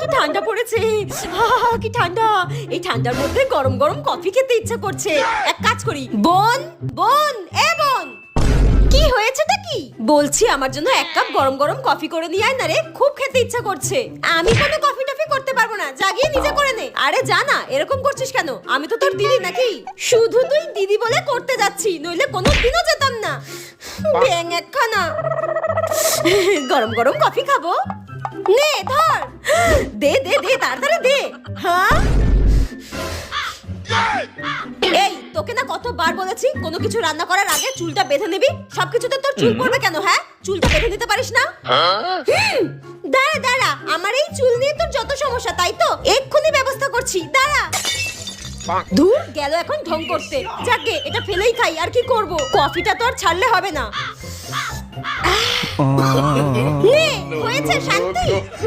কি ঠান্ডা পড়েছে, কি ঠান্ডা। এই ঠান্ডার মধ্যে গরম গরম কফি খেতে ইচ্ছা করছে। এক কাজ করি, বোন বোন এ বোন, কি হয়েছেটা কি? বলছি আমার জন্য এক কাপ গরম গরম কফি করে নিয়ে আয় না রে, খুব খেতে ইচ্ছা করছে। আমি কোনো কফি টফি করতে পারবো না, জাগিয়ে নিজে করে নে। আরে জানা, এরকম করছিস কেন? আমি তো তোর দিদি নাকি? শুধু তুই দিদি বলে করতে যাচ্ছি, নইলে কোনো দিনও যেতাম না। ব্যাং একখানা। গরম গরম কফি খাবো, নে ধর, দে দে দে তাড়াতাড়ি দে। হ্যাঁ এই তোকে না কতবার বলেছি কোনো কিছু রান্না করার আগে চুলটা বেঁধে নিবি। সবকিছুতে তোর চুল পড়বে কেন? হ্যাঁ, চুলটা বেঁধে নিতে পারিস না? দাঁড়া দাঁড়া, আমার এই চুল নিয়ে তোর যত সমস্যা, তাই তো এক্ষুনি ব্যবস্থা করছি, দাঁড়া। ধুর গেল এখন ঢং করতে। যাকে এটা ফেলেই খাই, আর কি করব, কফিটা তো আর ছাড়লে হবে না। নে হয়েছে শান্তি।